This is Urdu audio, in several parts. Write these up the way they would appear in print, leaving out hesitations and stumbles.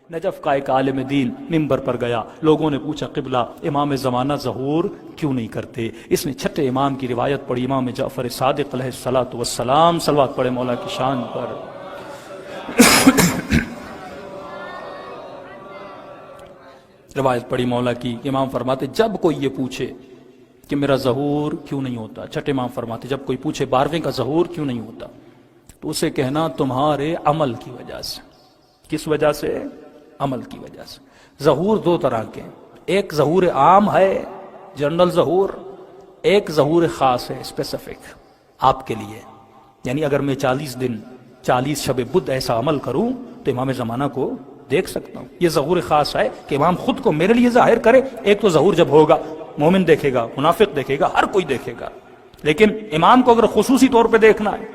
نجف کا ایک عالم دین ممبر پر گیا، لوگوں نے پوچھا قبلہ امام زمانہ ظہور کیوں نہیں کرتے؟ اس نے چھٹے امام کی روایت پڑھی، امام جعفر صادق علیہ الصلوۃ والسلام، صلوات پڑھے مولا کی شان پر۔ روایت پڑھی مولا کی، امام فرماتے جب کوئی یہ پوچھے کہ میرا ظہور کیوں نہیں ہوتا، چھٹے امام فرماتے جب کوئی پوچھے 12ویں کا ظہور کیوں نہیں ہوتا تو اسے کہنا تمہارے عمل کی وجہ سے۔ کس وجہ سے؟ عمل کی وجہ سے۔ ظہور دو طرح کے، ایک ظہور عام ہے جنرل ظہور، ایک ظہور خاص ہے اسپیسیفک آپ کے لیے، یعنی اگر میں 40 دن 40 شب بدھ ایسا عمل کروں تو امام زمانہ کو دیکھ سکتا ہوں۔ یہ ظہور خاص ہے کہ امام خود کو میرے لیے ظاہر کرے۔ ایک تو ظہور جب ہوگا مومن دیکھے گا، منافق دیکھے گا، ہر کوئی دیکھے گا، لیکن امام کو اگر خصوصی طور پہ دیکھنا ہے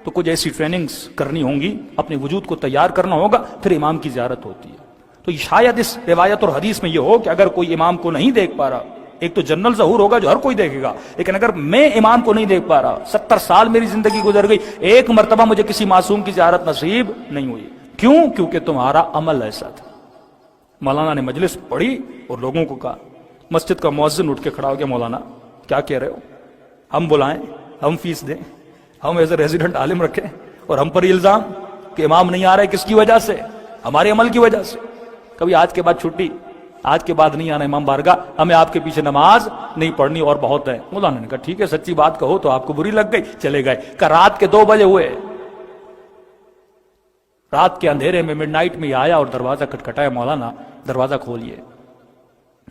تو کچھ ایسی ٹریننگز کرنی ہوں گی، اپنے وجود کو تیار کرنا ہوگا، پھر امام کی زیارت ہوتی ہے۔ تو شاید اس روایت اور حدیث میں یہ ہو کہ اگر کوئی امام کو نہیں دیکھ پا رہا، ایک تو جنرل ظہور ہوگا جو ہر کوئی دیکھے گا، لیکن اگر میں امام کو نہیں دیکھ پا رہا، 70 سال میری زندگی گزر گئی، ایک مرتبہ مجھے کسی معصوم کی زیارت نصیب نہیں ہوئی، کیوں؟ کیونکہ تمہارا عمل ایسا تھا۔ مولانا نے مجلس پڑھی اور لوگوں کو کہا، مسجد کا مؤذن اٹھ کے کھڑا ہو گیا، مولانا کیا کہہ رہے ہو؟ ہم بلائیں، ہم فیس دیں، ہم ایز اے ریزیڈنٹ عالم رکھیں، اور ہم پر یہ الزام کہ امام نہیں آ رہا ہے، کس کی وجہ سے؟ ہمارے عمل کی وجہ سے۔ کبھی آج کے بعد چھٹی، آج کے بعد نہیں آنا امام بارگاہ، ہمیں آپ کے پیچھے نماز نہیں پڑھنی اور بہت ہے۔ مولانا نے کہا ٹھیک ہے، سچی بات کہو تو آپ کو بری لگ گئی، چلے گئے۔ کہ رات کے 2 بجے ہوئے، رات کے اندھیرے میں مڈ نائٹ میں آیا اور دروازہ کھٹکھٹایا، مولانا دروازہ کھولیے۔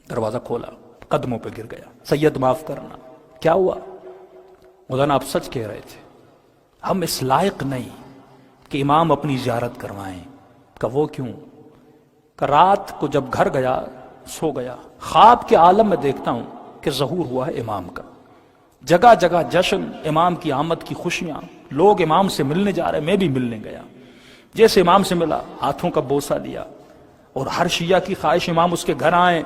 دروازہ کھولا، قدموں پہ گر گیا، سید معاف کرنا۔ کیا ہوا؟ مولانا آپ سچ کہہ رہے تھے، ہم اس لائق نہیں کہ امام اپنی زیارت کروائیں۔ کہ وہ کیوں؟ کہ رات کو جب گھر گیا، سو گیا، خواب کے عالم میں دیکھتا ہوں کہ ظہور ہوا ہے امام کا، جگہ جگہ جشن، امام کی آمد کی خوشیاں، لوگ امام سے ملنے جا رہے، میں بھی ملنے گیا۔ جیسے امام سے ملا، ہاتھوں کا بوسہ لیا، اور ہر شیعہ کی خواہش امام اس کے گھر آئیں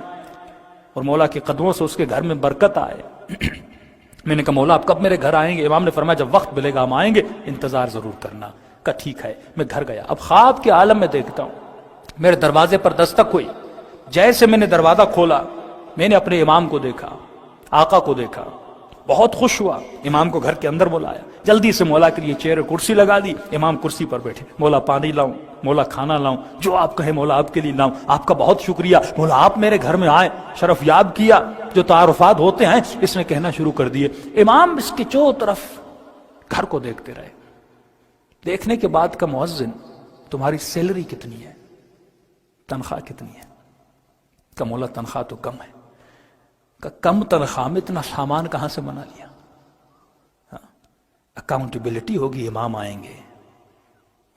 اور مولا کے قدموں سے اس کے گھر میں برکت آئے۔ میں نے کہا مولا آپ کب میرے گھر آئیں گے؟ امام نے فرمایا جب وقت ملے گا ہم آئیں گے، انتظار ضرور کرنا۔ کہا ٹھیک ہے۔ میں گھر گیا، اب خواب کے عالم میں دیکھتا ہوں، میرے دروازے پر دستک ہوئی، جیسے میں نے دروازہ کھولا میں نے اپنے امام کو دیکھا، آقا کو دیکھا، بہت خوش ہوا، امام کو گھر کے اندر بلایا، جلدی سے مولا کے لیے چیئر کرسی لگا دی، امام کرسی پر بیٹھے، مولا پانی لاؤں، مولا کھانا لاؤں، جو آپ کہیں مولا آپ کے لیے لاؤں، آپ کا بہت شکریہ مولا آپ میرے گھر میں آئے، شرف یاب کیا۔ جو تعارفات ہوتے ہیں اس نے کہنا شروع کر دیے۔ امام اس کے چو طرف گھر کو دیکھتے رہے۔ دیکھنے کے بعد کا مؤذن تمہاری سیلری کتنی ہے؟ تنخواہ کتنی ہے؟ کہ مولا تنخواہ تو کم ہے۔ کہ کم تنخواہ میں اتنا سامان کہاں سے بنا لیا؟ اکاؤنٹیبلٹی ہوگی، امام آئیں گے۔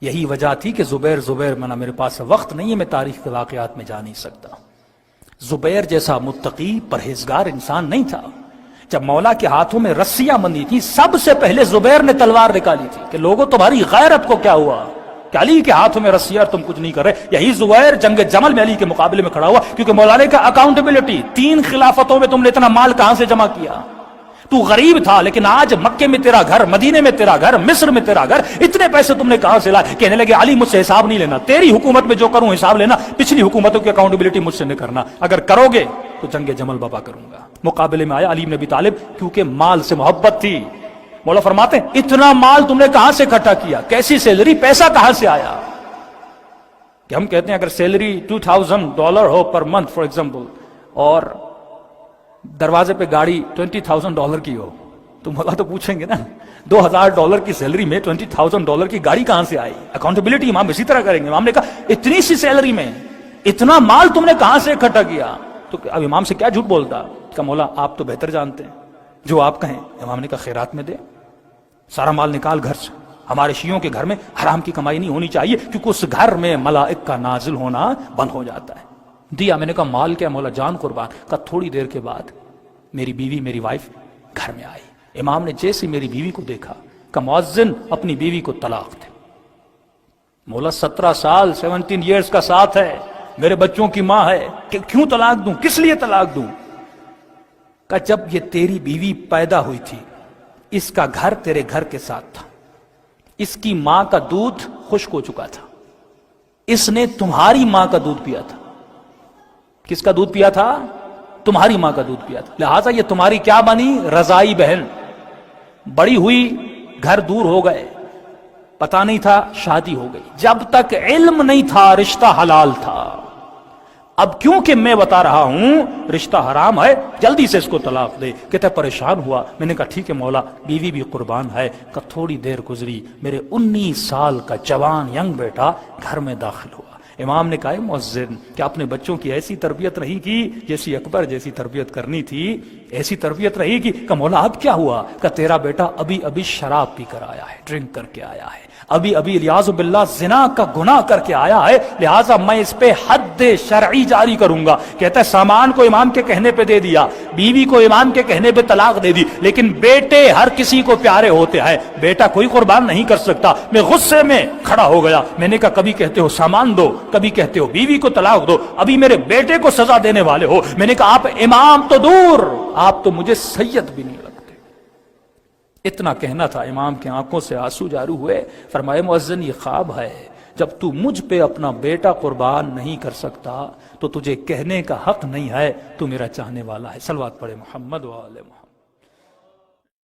یہی وجہ تھی کہ زبیر منا میرے پاس وقت نہیں ہے، میں تاریخ کے واقعات میں جا نہیں سکتا۔ زبیر جیسا متقی پرہیزگار انسان نہیں تھا۔ جب مولا کے ہاتھوں میں رسیاں بندھی تھی، سب سے پہلے زبیر نے تلوار نکالی تھی کہ لوگوں تمہاری غیرت کو کیا ہوا کہ علی کے ہاتھوں میں رسیاں اور تم کچھ نہیں کر رہے۔ یہی زبیر جنگ جمل میں علی کے مقابلے میں کھڑا ہوا، کیونکہ مولا نے کہا اکاؤنٹیبلٹی، 3 خلافتوں میں تم نے اتنا مال کہاں سے جمع کیا؟ تو غریب تھا لیکن آج مکے میں تیرا گھر، مدینے میں تیرا گھر، مصر میں تیرا گھر، اتنے پیسے تم نے کہاں سے لائے؟ کہنے لگے علی مجھ سے حساب نہیں لینا، تیری حکومت میں جو کروں حساب لینا، پچھلی حکومتوں کی اکاؤنٹیبلٹی مجھ سے نہیں کرنا، اگر کرو گے تو جنگ جمل بابا کروں گا۔ مقابلے میں آیا علی بن ابی طالب، کیونکہ مال سے محبت تھی۔ مولا فرماتے ہیں اتنا مال تم نے کہاں سے اکٹھا کیا؟ کیسی سیلری، پیسہ کہاں سے آیا؟ کہ ہم کہتے ہیں اگر salary $2000 who per month for example, اور دروازے پہ گاڑی $20,000 کی ہو، تو مولا تو پوچھیں گے نا $2000 کی سیلری میں $20,000 کی گاڑی کہاں سے آئی؟ اکاؤنٹیبلٹی امام اسی طرح کریں گے۔ امام نے کہا اتنی سی سیلری میں اتنا مال تم نے کہاں سے اکٹھا کیا؟ تو اب امام سے کیا جھوٹ بولتا؟ کہ مولا آپ تو بہتر جانتے ہیں، جو آپ کہیں۔ امام نے کہا خیرات میں دے، سارا مال نکال گھر سے۔ ہمارے شیعوں کے گھر میں حرام کی کمائی نہیں ہونی چاہیے، کیونکہ اس گھر میں ملائک کا نازل ہونا بند ہو جاتا ہے۔ دیا۔ میں نے کہا مال کیا؟ مولا جان قربان۔ کہا تھوڑی دیر کے بعد میری بیوی، میری وائف گھر میں آئی۔ امام نے جیسے میری بیوی کو دیکھا کہ مؤذن اپنی بیوی کو طلاق دے۔ مولا 17 سال 17 ایئرز کا ساتھ ہے، میرے بچوں کی ماں ہے، کہ کیوں طلاق دوں؟ کس لیے طلاق دوں؟ کہ جب یہ تیری بیوی پیدا ہوئی تھی، اس کا گھر تیرے گھر کے ساتھ تھا، اس کی ماں کا دودھ خشک ہو چکا تھا، اس نے تمہاری ماں کا دودھ پیا تھا. کس کا دودھ پیا تھا؟ تمہاری ماں کا دودھ پیا تھا. لہٰذا یہ تمہاری کیا بنی؟ رضائی بہن. بڑی ہوئی، گھر دور ہو گئے، پتا نہیں تھا، شادی ہو گئی. جب تک علم نہیں تھا رشتہ حلال تھا. اب کیونکہ میں بتا رہا ہوں رشتہ حرام ہے، جلدی سے اس کو طلاق دے. کہتا ہے پریشان ہوا. میں نے کہا ٹھیک ہے مولا، بیوی بھی قربان ہے. کہ تھوڑی دیر گزری، میرے 19 سال کا جوان ینگ بیٹا گھر میں داخل ہوا. امام نے کہا مؤذن کہ اپنے بچوں کی ایسی تربیت نہیں کی جیسی اکبر جیسی تربیت کرنی تھی، ایسی تربیت نہیں کی. کہ مولا اب کیا ہوا؟ کہ تیرا بیٹا ابھی ابھی شراب پی کر آیا ہے، ڈرنک کر کے آیا ہے، ابھی ابھی الیاذ باللہ زنا کا گناہ کر کے آیا ہے، لہٰذا میں اس پہ حد شرعی جاری کروں گا. کہتا ہے سامان کو امام کے کہنے پہ دے دیا، بیوی کو امام کے کہنے پہ طلاق دے دی، لیکن بیٹے ہر کسی کو پیارے ہوتے ہیں، بیٹا کوئی قربان نہیں کر سکتا. میں غصے میں کھڑا ہو گیا. میں نے کہا کبھی کہتے ہو سامان دو، کبھی کہتے ہو بیوی کو طلاق دو، ابھی میرے بیٹے کو سزا دینے والے ہو. میں نے کہا آپ امام تو دور، آپ تو مجھے سید بھی نہیں لگتے. اتنا کہنا تھا. امام کی آنکھوں سے آنسو جاری ہوئے. فرمائے مؤذن یہ خواب ہے، جب تو مجھ پہ اپنا بیٹا قربان نہیں کر سکتا تو تجھے کہنے کا حق نہیں ہے تو میرا چاہنے والا ہے. صلوات پڑھے محمد و آل محمد.